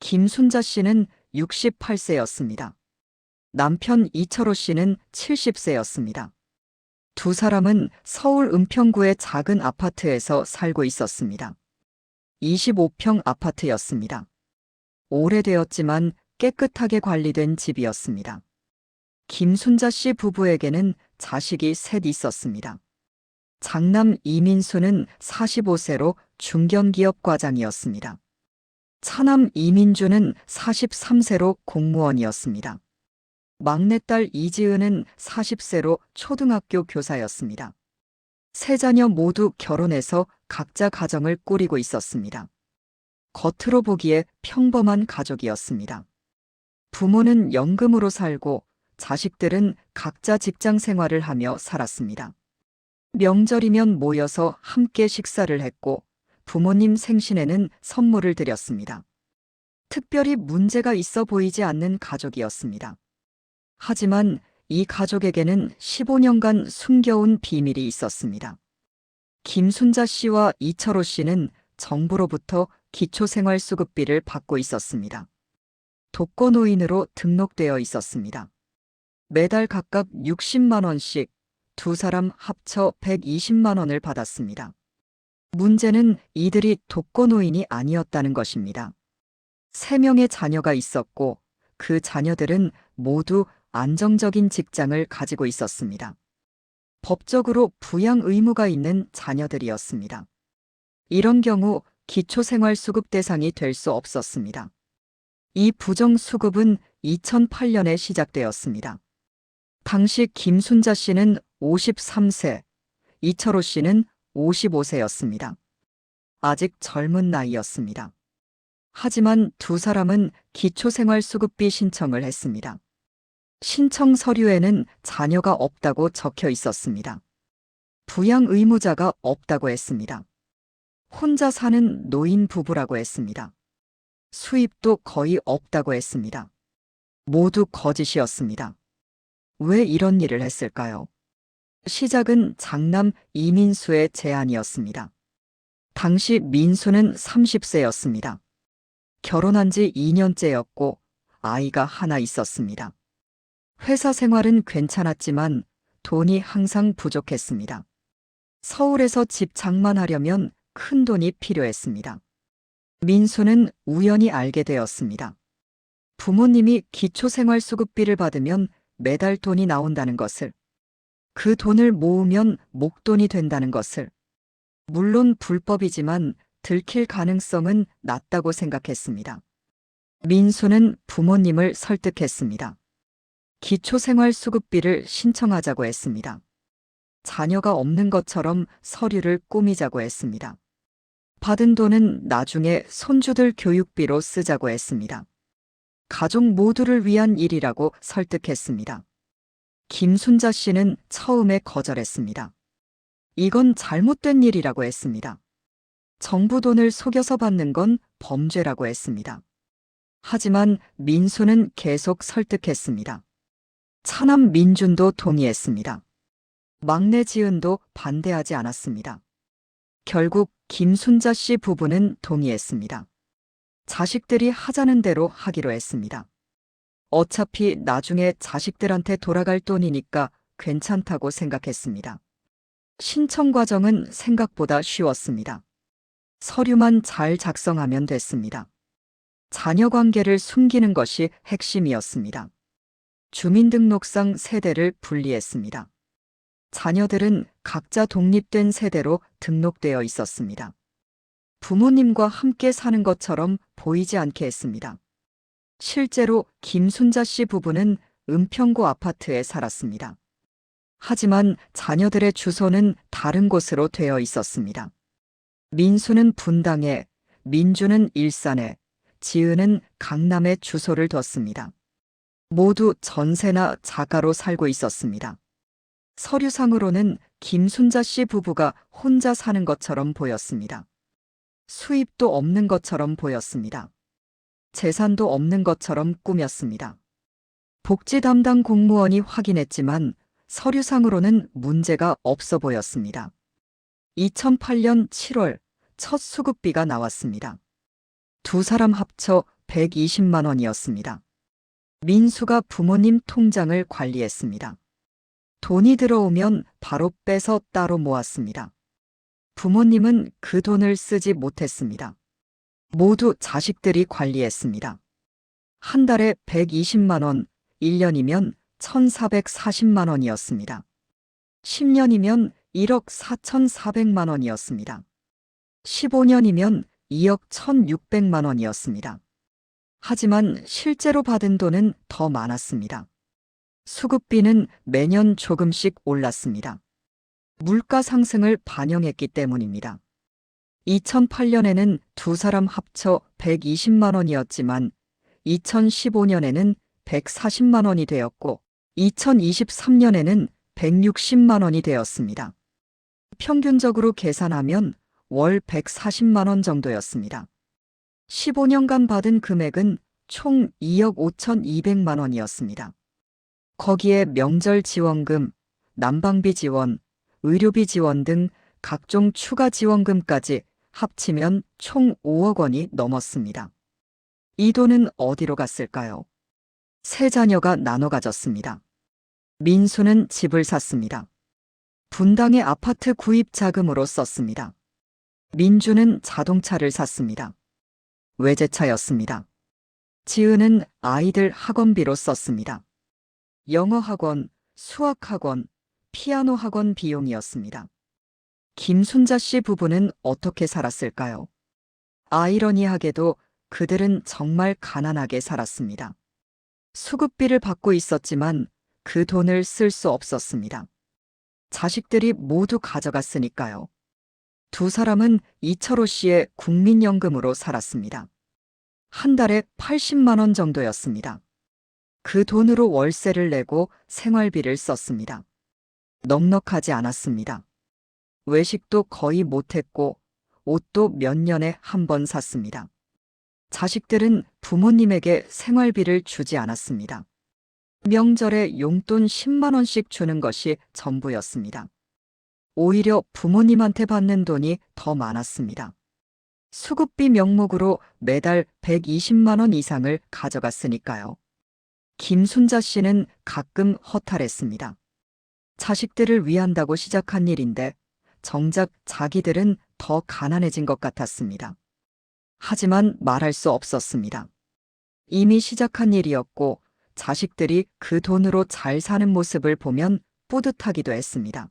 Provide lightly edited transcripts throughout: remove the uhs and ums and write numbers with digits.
김순자 씨는 68세였습니다. 남편 이철호 씨는 70세였습니다. 두 사람은 서울 은평구의 작은 아파트에서 살고 있었습니다. 25평 아파트였습니다. 오래되었지만 깨끗하게 관리된 집이었습니다. 김순자 씨 부부에게는 자식이 셋 있었습니다. 장남 이민수는 45세로 중견기업 과장이었습니다. 차남 이민주는 43세로 공무원이었습니다. 막내딸 이지은은 40세로 초등학교 교사였습니다. 세 자녀 모두 결혼해서 각자 가정을 꾸리고 있었습니다. 겉으로 보기에 평범한 가족이었습니다. 부모는 연금으로 살고 자식들은 각자 직장 생활을 하며 살았습니다. 명절이면 모여서 함께 식사를 했고 부모님 생신에는 선물을 드렸습니다. 특별히 문제가 있어 보이지 않는 가족이었습니다. 하지만 이 가족에게는 15년간 숨겨온 비밀이 있었습니다. 김순자 씨와 이철호 씨는 정부로부터 기초생활수급비를 받고 있었습니다. 독거노인으로 등록되어 있었습니다. 매달 각각 60만 원씩 두 사람 합쳐 120만 원을 받았습니다. 문제는 이들이 독거노인이 아니었다는 것입니다. 3명의 자녀가 있었고 그 자녀들은 모두 안정적인 직장을 가지고 있었습니다. 법적으로 부양 의무가 있는 자녀들이었습니다. 이런 경우 기초생활수급 대상이 될 수 없었습니다. 이 부정수급은 2008년에 시작되었습니다. 당시 김순자 씨는 53세, 이철호 씨는 55세였습니다. 아직 젊은 나이였습니다. 하지만 두 사람은 기초생활수급비 신청을 했습니다. 신청 서류에는 자녀가 없다고 적혀 있었습니다. 부양 의무자가 없다고 했습니다. 혼자 사는 노인 부부라고 했습니다. 수입도 거의 없다고 했습니다. 모두 거짓이었습니다. 왜 이런 일을 했을까요? 시작은 장남 이민수의 제안이었습니다. 당시 민수는 30세였습니다. 결혼한 지 2년째였고 아이가 하나 있었습니다. 회사 생활은 괜찮았지만 돈이 항상 부족했습니다. 서울에서 집 장만하려면 큰 돈이 필요했습니다. 민수는 우연히 알게 되었습니다. 부모님이 기초생활수급비를 받으면 매달 돈이 나온다는 것을, 그 돈을 모으면 목돈이 된다는 것을, 물론 불법이지만 들킬 가능성은 낮다고 생각했습니다. 민수는 부모님을 설득했습니다. 기초생활수급비를 신청하자고 했습니다. 자녀가 없는 것처럼 서류를 꾸미자고 했습니다. 받은 돈은 나중에 손주들 교육비로 쓰자고 했습니다. 가족 모두를 위한 일이라고 설득했습니다. 김순자 씨는 처음에 거절했습니다. 이건 잘못된 일이라고 했습니다. 정부 돈을 속여서 받는 건 범죄라고 했습니다. 하지만 민수는 계속 설득했습니다. 차남 민준도 동의했습니다. 막내 지은도 반대하지 않았습니다. 결국 김순자 씨 부부는 동의했습니다. 자식들이 하자는 대로 하기로 했습니다. 어차피 나중에 자식들한테 돌아갈 돈이니까 괜찮다고 생각했습니다. 신청 과정은 생각보다 쉬웠습니다. 서류만 잘 작성하면 됐습니다. 자녀 관계를 숨기는 것이 핵심이었습니다. 주민등록상 세대를 분리했습니다. 자녀들은 각자 독립된 세대로 등록되어 있었습니다. 부모님과 함께 사는 것처럼 보이지 않게 했습니다. 실제로 김순자 씨 부부는 은평구 아파트에 살았습니다. 하지만 자녀들의 주소는 다른 곳으로 되어 있었습니다. 민수는 분당에, 민주는 일산에, 지은은 강남에 주소를 뒀습니다. 모두 전세나 자가로 살고 있었습니다. 서류상으로는 김순자 씨 부부가 혼자 사는 것처럼 보였습니다. 수입도 없는 것처럼 보였습니다. 재산도 없는 것처럼 꾸몄습니다. 복지 담당 공무원이 확인했지만 서류상으로는 문제가 없어 보였습니다. 2008년 7월 첫 수급비가 나왔습니다. 두 사람 합쳐 120만 원이었습니다. 민수가 부모님 통장을 관리했습니다. 돈이 들어오면 바로 빼서 따로 모았습니다. 부모님은 그 돈을 쓰지 못했습니다. 모두 자식들이 관리했습니다. 한 달에 120만 원, 1년이면 1,440만 원이었습니다. 10년이면 1억 4,400만 원이었습니다. 15년이면 2억 1,600만 원이었습니다. 하지만 실제로 받은 돈은 더 많았습니다. 수급비는 매년 조금씩 올랐습니다. 물가 상승을 반영했기 때문입니다. 2008년에는 두 사람 합쳐 120만 원이었지만 2015년에는 140만 원이 되었고 2023년에는 160만 원이 되었습니다. 평균적으로 계산하면 월 140만 원 정도였습니다. 15년간 받은 금액은 총 2억 5,200만 원이었습니다. 거기에 명절 지원금, 난방비 지원, 의료비 지원 등 각종 추가 지원금까지 합치면 총 5억 원이 넘었습니다. 이 돈은 어디로 갔을까요? 세 자녀가 나눠 가졌습니다. 민수는 집을 샀습니다. 분당의 아파트 구입 자금으로 썼습니다. 민주는 자동차를 샀습니다. 외제차였습니다. 지은은 아이들 학원비로 썼습니다. 영어 학원, 수학 학원, 피아노 학원 비용이었습니다. 김순자 씨 부부는 어떻게 살았을까요? 아이러니하게도 그들은 정말 가난하게 살았습니다. 수급비를 받고 있었지만 그 돈을 쓸 수 없었습니다. 자식들이 모두 가져갔으니까요. 두 사람은 이철호 씨의 국민연금으로 살았습니다. 한 달에 80만 원 정도였습니다. 그 돈으로 월세를 내고 생활비를 썼습니다. 넉넉하지 않았습니다. 외식도 거의 못했고 옷도 몇 년에 한 번 샀습니다. 자식들은 부모님에게 생활비를 주지 않았습니다. 명절에 용돈 10만 원씩 주는 것이 전부였습니다. 오히려 부모님한테 받는 돈이 더 많았습니다. 수급비 명목으로 매달 120만 원 이상을 가져갔으니까요. 김순자 씨는 가끔 허탈했습니다. 자식들을 위한다고 시작한 일인데 정작 자기들은 더 가난해진 것 같았습니다. 하지만 말할 수 없었습니다. 이미 시작한 일이었고 자식들이 그 돈으로 잘 사는 모습을 보면 뿌듯하기도 했습니다.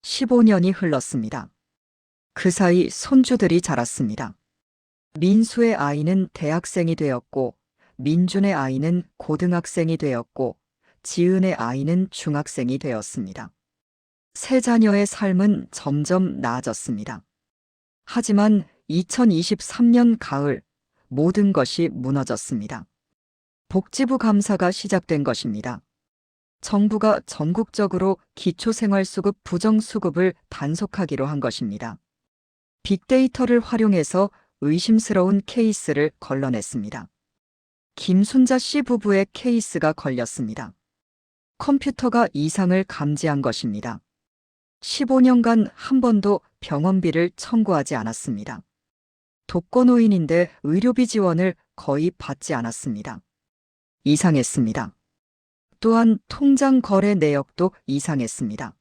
15년이 흘렀습니다. 그 사이 손주들이 자랐습니다. 민수의 아이는 대학생이 되었고 민준의 아이는 고등학생이 되었고 지은의 아이는 중학생이 되었습니다. 세 자녀의 삶은 점점 나아졌습니다. 하지만 2023년 가을 모든 것이 무너졌습니다. 복지부 감사가 시작된 것입니다. 정부가 전국적으로 기초생활수급 부정수급을 단속하기로 한 것입니다. 빅데이터를 활용해서 의심스러운 케이스를 걸러냈습니다. 김순자 씨 부부의 케이스가 걸렸습니다. 컴퓨터가 이상을 감지한 것입니다. 15년간 한 번도 병원비를 청구하지 않았습니다. 독거노인인데 의료비 지원을 거의 받지 않았습니다. 이상했습니다. 또한 통장 거래 내역도 이상했습니다.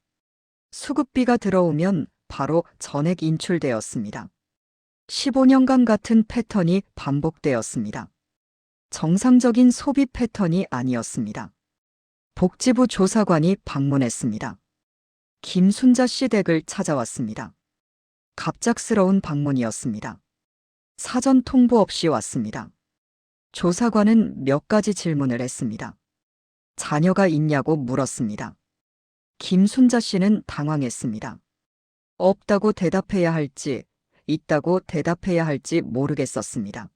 수급비가 들어오면 바로 전액 인출되었습니다. 15년간 같은 패턴이 반복되었습니다. 정상적인 소비 패턴이 아니었습니다. 복지부 조사관이 방문했습니다. 김순자 씨 댁을 찾아왔습니다. 갑작스러운 방문이었습니다. 사전 통보 없이 왔습니다. 조사관은 몇 가지 질문을 했습니다. 자녀가 있냐고 물었습니다. 김순자 씨는 당황했습니다. 없다고 대답해야 할지, 있다고 대답해야 할지 모르겠었습니다.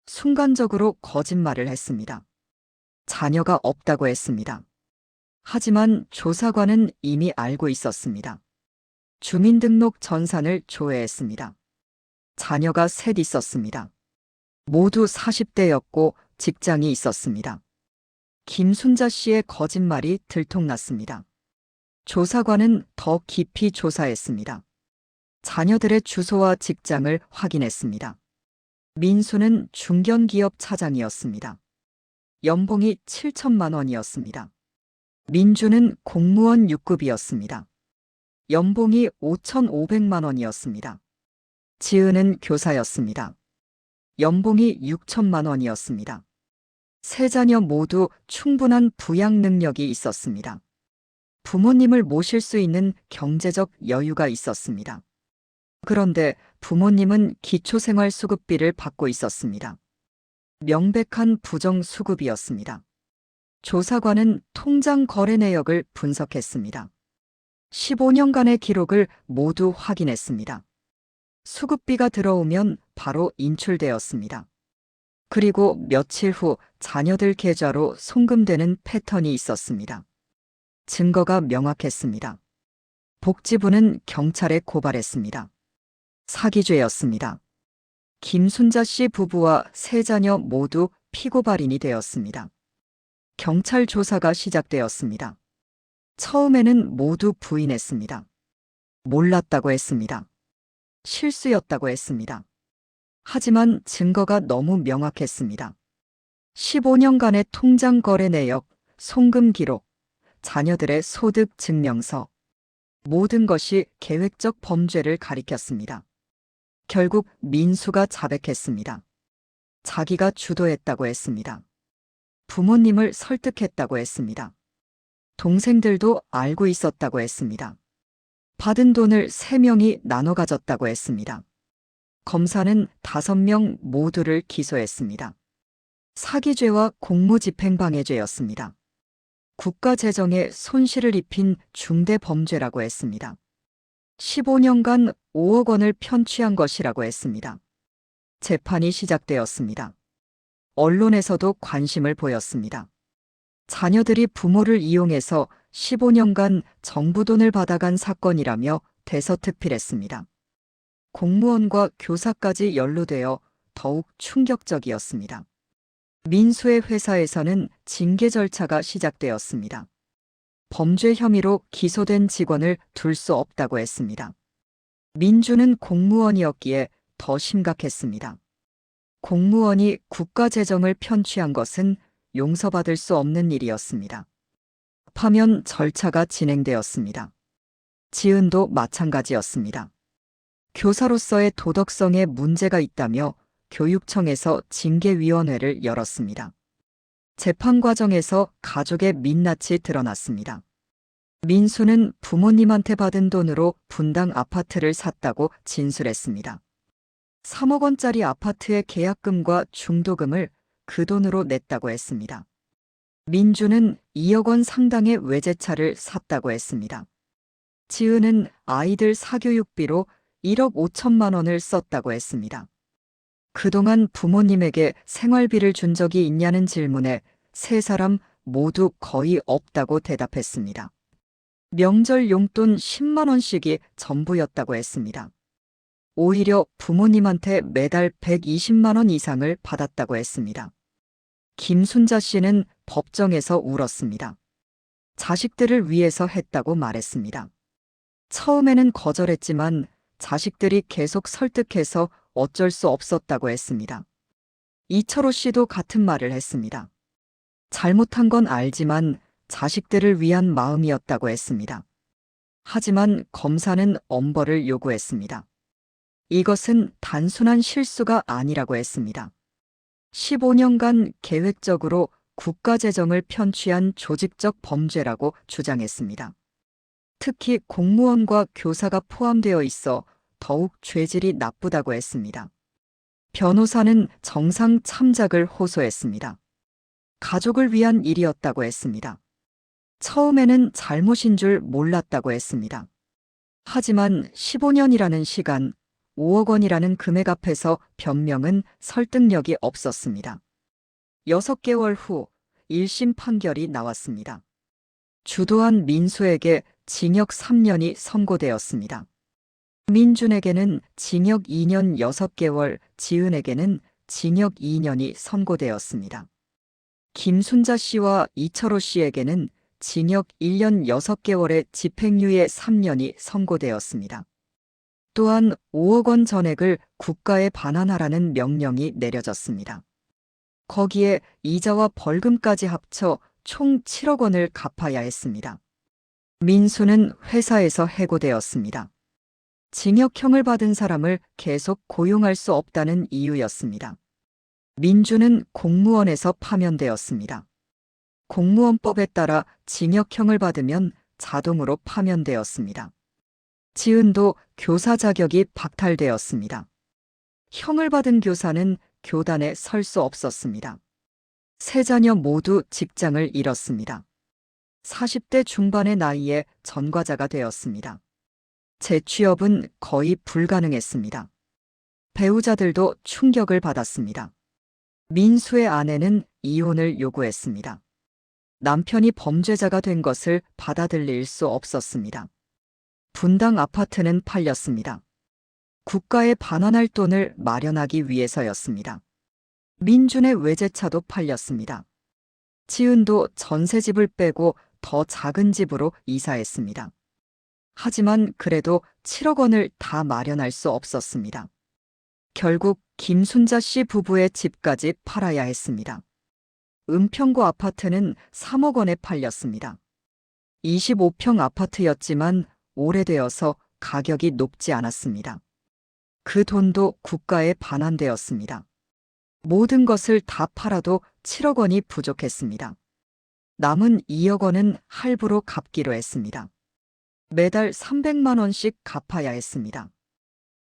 순간적으로 거짓말을 했습니다. 자녀가 없다고 했습니다. 하지만 조사관은 이미 알고 있었습니다. 주민등록 전산을 조회했습니다. 자녀가 셋 있었습니다. 모두 40대였고 직장이 있었습니다. 김순자 씨의 거짓말이 들통났습니다. 조사관은 더 깊이 조사했습니다. 자녀들의 주소와 직장을 확인했습니다. 민수는 중견기업 차장이었습니다. 연봉이 7천만 원이었습니다. 민주는 공무원 6급이었습니다. 연봉이 5,500만 원이었습니다. 지은은 교사였습니다. 연봉이 6천만 원이었습니다. 세 자녀 모두 충분한 부양 능력이 있었습니다. 부모님을 모실 수 있는 경제적 여유가 있었습니다. 그런데 부모님은 기초생활수급비를 받고 있었습니다. 명백한 부정수급이었습니다. 조사관은 통장 거래 내역을 분석했습니다. 15년간의 기록을 모두 확인했습니다. 수급비가 들어오면 바로 인출되었습니다. 그리고 며칠 후 자녀들 계좌로 송금되는 패턴이 있었습니다. 증거가 명확했습니다. 복지부는 경찰에 고발했습니다. 사기죄였습니다. 김순자 씨 부부와 세 자녀 모두 피고발인이 되었습니다. 경찰 조사가 시작되었습니다. 처음에는 모두 부인했습니다. 몰랐다고 했습니다. 실수였다고 했습니다. 하지만 증거가 너무 명확했습니다. 15년간의 통장 거래 내역, 송금 기록, 자녀들의 소득 증명서, 모든 것이 계획적 범죄를 가리켰습니다. 결국 민수가 자백했습니다. 자기가 주도했다고 했습니다. 부모님을 설득했다고 했습니다. 동생들도 알고 있었다고 했습니다. 받은 돈을 3명이 나눠 가졌다고 했습니다. 검사는 5명 모두를 기소했습니다. 사기죄와 공무집행방해죄였습니다. 국가 재정에 손실을 입힌 중대범죄라고 했습니다. 15년간 5억 원을 편취한 것이라고 했습니다. 재판이 시작되었습니다. 언론에서도 관심을 보였습니다. 자녀들이 부모를 이용해서 15년간 정부 돈을 받아간 사건이라며 대서특필했습니다. 공무원과 교사까지 연루되어 더욱 충격적이었습니다. 민수의 회사에서는 징계 절차가 시작되었습니다. 범죄 혐의로 기소된 직원을 둘 수 없다고 했습니다. 민주는 공무원이었기에 더 심각했습니다. 공무원이 국가 재정을 편취한 것은 용서받을 수 없는 일이었습니다. 파면 절차가 진행되었습니다. 지은도 마찬가지였습니다. 교사로서의 도덕성에 문제가 있다며 교육청에서 징계위원회를 열었습니다. 재판 과정에서 가족의 민낯이 드러났습니다. 민수는 부모님한테 받은 돈으로 분당 아파트를 샀다고 진술했습니다. 3억 원짜리 아파트의 계약금과 중도금을 그 돈으로 냈다고 했습니다. 민주는 2억 원 상당의 외제차를 샀다고 했습니다. 지은은 아이들 사교육비로 1억 5천만 원을 썼다고 했습니다. 그동안 부모님에게 생활비를 준 적이 있냐는 질문에 세 사람 모두 거의 없다고 대답했습니다. 명절 용돈 10만 원씩이 전부였다고 했습니다. 오히려 부모님한테 매달 120만 원 이상을 받았다고 했습니다. 김순자 씨는 법정에서 울었습니다. 자식들을 위해서 했다고 말했습니다. 처음에는 거절했지만 자식들이 계속 설득해서 어쩔 수 없었다고 했습니다. 이철호 씨도 같은 말을 했습니다. 잘못한 건 알지만 자식들을 위한 마음이었다고 했습니다. 하지만 검사는 엄벌을 요구했습니다. 이것은 단순한 실수가 아니라고 했습니다. 15년간 계획적으로 국가 재정을 편취한 조직적 범죄라고 주장했습니다. 특히 공무원과 교사가 포함되어 있어 더욱 죄질이 나쁘다고 했습니다. 변호사는 정상 참작을 호소했습니다. 가족을 위한 일이었다고 했습니다. 처음에는 잘못인 줄 몰랐다고 했습니다. 하지만 15년이라는 시간, 5억 원이라는 금액 앞에서 변명은 설득력이 없었습니다. 6개월 후 1심 판결이 나왔습니다. 주도한 민수에게 징역 3년이 선고되었습니다. 민준에게는 징역 2년 6개월, 지은에게는 징역 2년이 선고되었습니다. 김순자 씨와 이철호 씨에게는 징역 1년 6개월의 집행유예 3년이 선고되었습니다. 또한 5억 원 전액을 국가에 반환하라는 명령이 내려졌습니다. 거기에 이자와 벌금까지 합쳐 총 7억 원을 갚아야 했습니다. 민수는 회사에서 해고되었습니다. 징역형을 받은 사람을 계속 고용할 수 없다는 이유였습니다. 민주는 공무원에서 파면되었습니다. 공무원법에 따라 징역형을 받으면 자동으로 파면되었습니다. 지은도 교사 자격이 박탈되었습니다. 형을 받은 교사는 교단에 설 수 없었습니다. 세 자녀 모두 직장을 잃었습니다. 40대 중반의 나이에 전과자가 되었습니다. 재취업은 거의 불가능했습니다. 배우자들도 충격을 받았습니다. 민수의 아내는 이혼을 요구했습니다. 남편이 범죄자가 된 것을 받아들일 수 없었습니다. 분당 아파트는 팔렸습니다. 국가에 반환할 돈을 마련하기 위해서였습니다. 민준의 외제차도 팔렸습니다. 지은도 전세집을 빼고 더 작은 집으로 이사했습니다. 하지만 그래도 7억 원을 다 마련할 수 없었습니다. 결국 김순자 씨 부부의 집까지 팔아야 했습니다. 은평구 아파트는 3억 원에 팔렸습니다. 25평 아파트였지만 오래되어서 가격이 높지 않았습니다. 그 돈도 국가에 반환되었습니다. 모든 것을 다 팔아도 7억 원이 부족했습니다. 남은 2억 원은 할부로 갚기로 했습니다. 매달 300만 원씩 갚아야 했습니다.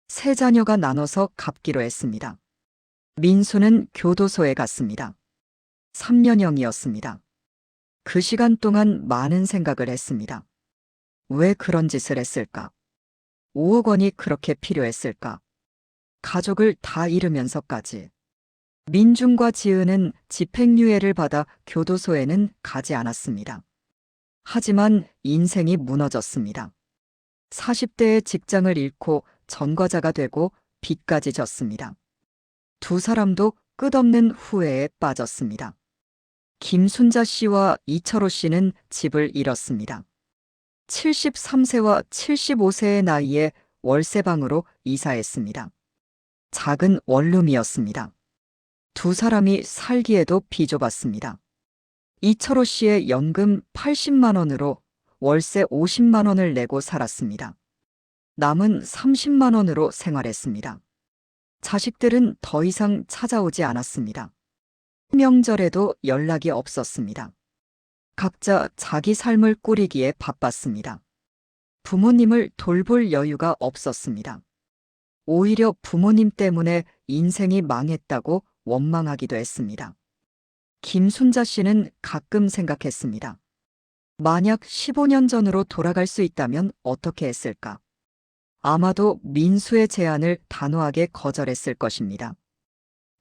세 자녀가 나눠서 갚기로 했습니다. 민수는 교도소에 갔습니다. 3년형이었습니다. 그 시간 동안 많은 생각을 했습니다. 왜 그런 짓을 했을까? 5억 원이 그렇게 필요했을까? 가족을 다 잃으면서까지. 민준과 지은은 집행유예를 받아 교도소에는 가지 않았습니다. 하지만 인생이 무너졌습니다. 40대의 직장을 잃고 전과자가 되고 빚까지 졌습니다. 두 사람도 끝없는 후회에 빠졌습니다. 김순자 씨와 이철호 씨는 집을 잃었습니다. 73세와 75세의 나이에 월세방으로 이사했습니다. 작은 원룸이었습니다. 두 사람이 살기에도 비좁았습니다. 이철호 씨의 연금 80만 원으로 월세 50만 원을 내고 살았습니다. 남은 30만 원으로 생활했습니다. 자식들은 더 이상 찾아오지 않았습니다. 명절에도 연락이 없었습니다. 각자 자기 삶을 꾸리기에 바빴습니다. 부모님을 돌볼 여유가 없었습니다. 오히려 부모님 때문에 인생이 망했다고 원망하기도 했습니다. 김순자 씨는 가끔 생각했습니다. 만약 15년 전으로 돌아갈 수 있다면 어떻게 했을까? 아마도 민수의 제안을 단호하게 거절했을 것입니다.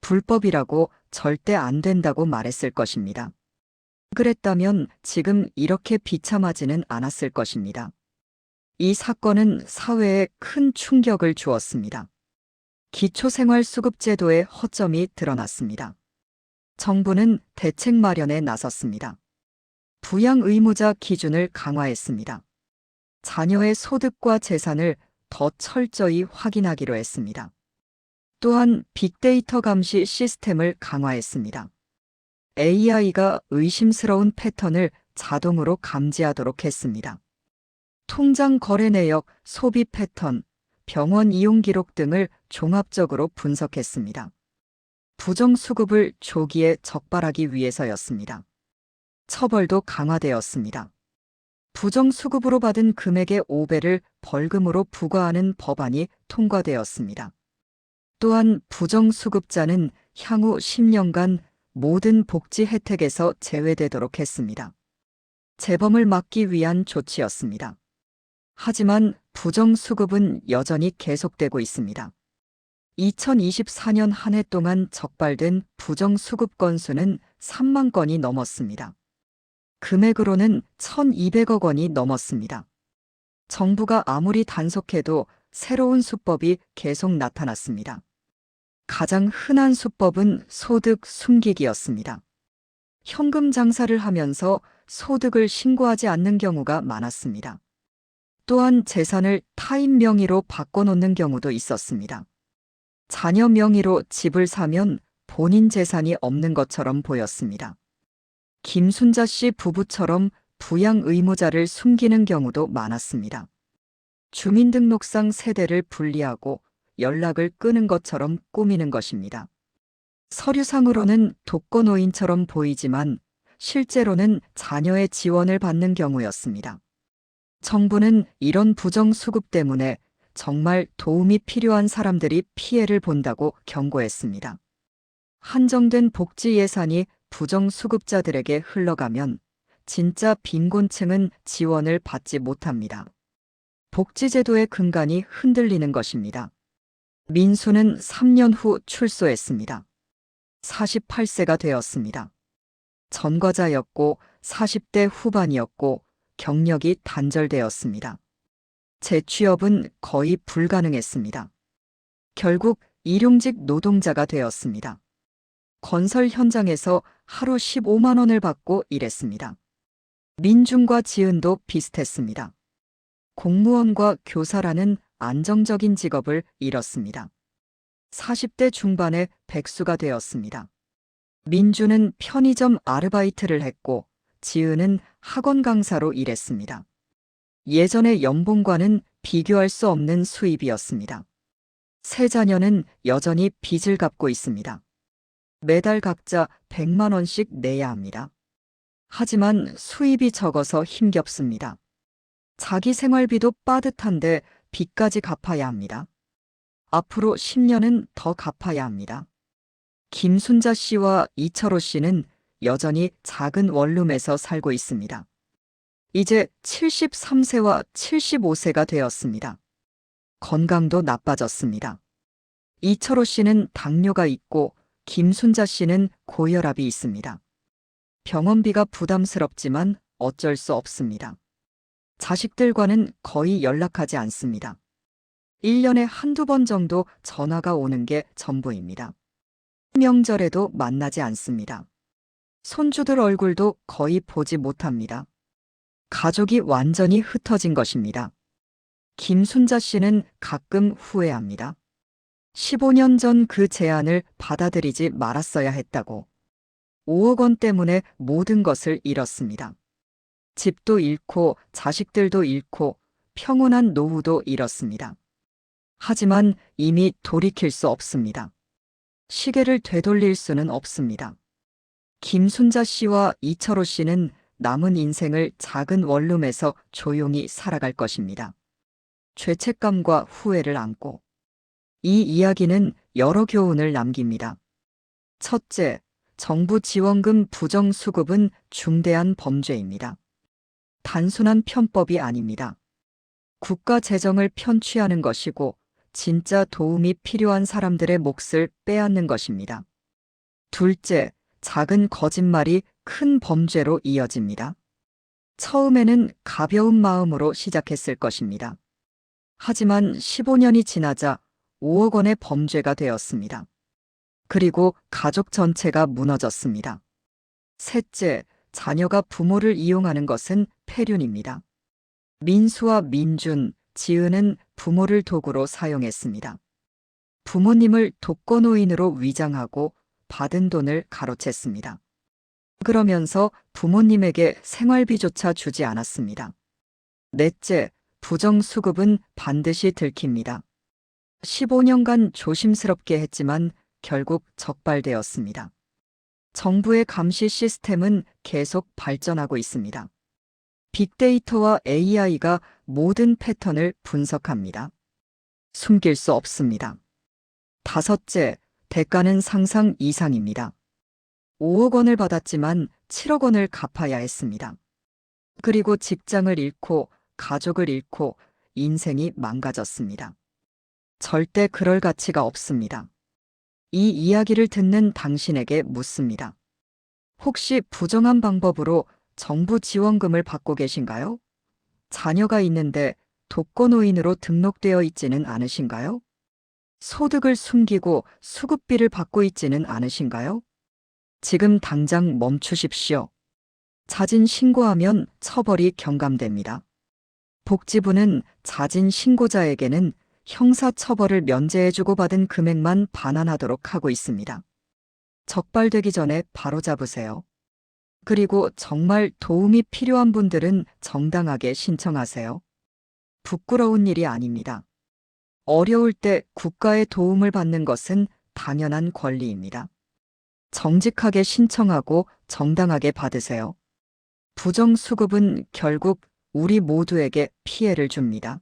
불법이라고 절대 안 된다고 말했을 것입니다. 그랬다면 지금 이렇게 비참하지는 않았을 것입니다. 이 사건은 사회에 큰 충격을 주었습니다. 기초생활수급제도의 허점이 드러났습니다. 정부는 대책 마련에 나섰습니다. 부양의무자 기준을 강화했습니다. 자녀의 소득과 재산을 더 철저히 확인하기로 했습니다. 또한 빅데이터 감시 시스템을 강화했습니다. AI가 의심스러운 패턴을 자동으로 감지하도록 했습니다. 통장 거래 내역, 소비 패턴, 병원 이용 기록 등을 종합적으로 분석했습니다. 부정수급을 조기에 적발하기 위해서였습니다. 처벌도 강화되었습니다. 부정수급으로 받은 금액의 5배를 벌금으로 부과하는 법안이 통과되었습니다. 또한 부정수급자는 향후 10년간 모든 복지 혜택에서 제외되도록 했습니다. 재범을 막기 위한 조치였습니다. 하지만 부정수급은 여전히 계속되고 있습니다. 2024년 한 해 동안 적발된 부정수급 건수는 3만 건이 넘었습니다. 금액으로는 1,200억 원이 넘었습니다. 정부가 아무리 단속해도 새로운 수법이 계속 나타났습니다. 가장 흔한 수법은 소득 숨기기였습니다. 현금 장사를 하면서 소득을 신고하지 않는 경우가 많았습니다. 또한 재산을 타인 명의로 바꿔놓는 경우도 있었습니다. 자녀 명의로 집을 사면 본인 재산이 없는 것처럼 보였습니다. 김순자 씨 부부처럼 부양 의무자를 숨기는 경우도 많았습니다. 주민등록상 세대를 분리하고 연락을 끊은 것처럼 꾸미는 것입니다. 서류상으로는 독거노인처럼 보이지만 실제로는 자녀의 지원을 받는 경우였습니다. 정부는 이런 부정수급 때문에 정말 도움이 필요한 사람들이 피해를 본다고 경고했습니다. 한정된 복지 예산이 부정수급자들에게 흘러가면 진짜 빈곤층은 지원을 받지 못합니다. 복지제도의 근간이 흔들리는 것입니다. 민수는 3년 후 출소했습니다. 48세가 되었습니다. 전과자였고 40대 후반이었고 경력이 단절되었습니다. 재취업은 거의 불가능했습니다. 결국 일용직 노동자가 되었습니다. 건설 현장에서 하루 15만 원을 받고 일했습니다. 민준과 지은도 비슷했습니다. 공무원과 교사라는 안정적인 직업을 잃었습니다. 40대 중반에 백수가 되었습니다. 민주는 편의점 아르바이트를 했고 지은은 학원 강사로 일했습니다. 예전의 연봉과는 비교할 수 없는 수입이었습니다. 세 자녀는 여전히 빚을 갚고 있습니다. 매달 각자 100만 원씩 내야 합니다. 하지만 수입이 적어서 힘겹습니다. 자기 생활비도 빠듯한데 빚까지 갚아야 합니다. 앞으로 10년은 더 갚아야 합니다. 김순자 씨와 이철호 씨는 여전히 작은 원룸에서 살고 있습니다. 이제 73세와 75세가 되었습니다. 건강도 나빠졌습니다. 이철호 씨는 당뇨가 있고 김순자 씨는 고혈압이 있습니다. 병원비가 부담스럽지만 어쩔 수 없습니다. 자식들과는 거의 연락하지 않습니다. 1년에 한두 번 정도 전화가 오는 게 전부입니다. 명절에도 만나지 않습니다. 손주들 얼굴도 거의 보지 못합니다. 가족이 완전히 흩어진 것입니다. 김순자 씨는 가끔 후회합니다. 15년 전 그 제안을 받아들이지 말았어야 했다고. 5억 원 때문에 모든 것을 잃었습니다. 집도 잃고 자식들도 잃고 평온한 노후도 잃었습니다. 하지만 이미 돌이킬 수 없습니다. 시계를 되돌릴 수는 없습니다. 김순자 씨와 이철호 씨는 남은 인생을 작은 원룸에서 조용히 살아갈 것입니다. 죄책감과 후회를 안고. 이 이야기는 여러 교훈을 남깁니다. 첫째, 정부 지원금 부정수급은 중대한 범죄입니다. 단순한 편법이 아닙니다. 국가 재정을 편취하는 것이고 진짜 도움이 필요한 사람들의 몫을 빼앗는 것입니다. 둘째, 작은 거짓말이 큰 범죄로 이어집니다. 처음에는 가벼운 마음으로 시작했을 것입니다. 하지만 15년이 지나자 5억 원의 범죄가 되었습니다. 그리고 가족 전체가 무너졌습니다. 셋째, 자녀가 부모를 이용하는 것은 폐륜입니다. 민수와 민준, 지은은 부모를 도구로 사용했습니다. 부모님을 독거노인으로 위장하고 받은 돈을 가로챘습니다. 그러면서 부모님에게 생활비조차 주지 않았습니다. 넷째, 부정수급은 반드시 들킵니다. 15년간 조심스럽게 했지만 결국 적발되었습니다. 정부의 감시 시스템은 계속 발전하고 있습니다. 빅데이터와 AI가 모든 패턴을 분석합니다. 숨길 수 없습니다. 다섯째, 대가는 상상 이상입니다. 5억 원을 받았지만 7억 원을 갚아야 했습니다. 그리고 직장을 잃고 가족을 잃고 인생이 망가졌습니다. 절대 그럴 가치가 없습니다. 이 이야기를 듣는 당신에게 묻습니다. 혹시 부정한 방법으로 정부 지원금을 받고 계신가요? 자녀가 있는데 독거노인으로 등록되어 있지는 않으신가요? 소득을 숨기고 수급비를 받고 있지는 않으신가요? 지금 당장 멈추십시오. 자진 신고하면 처벌이 경감됩니다. 복지부는 자진 신고자에게는 형사처벌을 면제해주고 받은 금액만 반환하도록 하고 있습니다. 적발되기 전에 바로 잡으세요. 그리고 정말 도움이 필요한 분들은 정당하게 신청하세요. 부끄러운 일이 아닙니다. 어려울 때 국가의 도움을 받는 것은 당연한 권리입니다. 정직하게 신청하고 정당하게 받으세요. 부정수급은 결국 우리 모두에게 피해를 줍니다.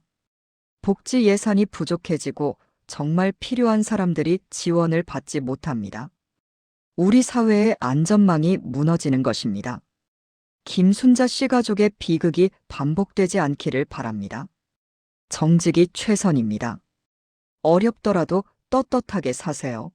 복지 예산이 부족해지고 정말 필요한 사람들이 지원을 받지 못합니다. 우리 사회의 안전망이 무너지는 것입니다. 김순자 씨 가족의 비극이 반복되지 않기를 바랍니다. 정직이 최선입니다. 어렵더라도 떳떳하게 사세요.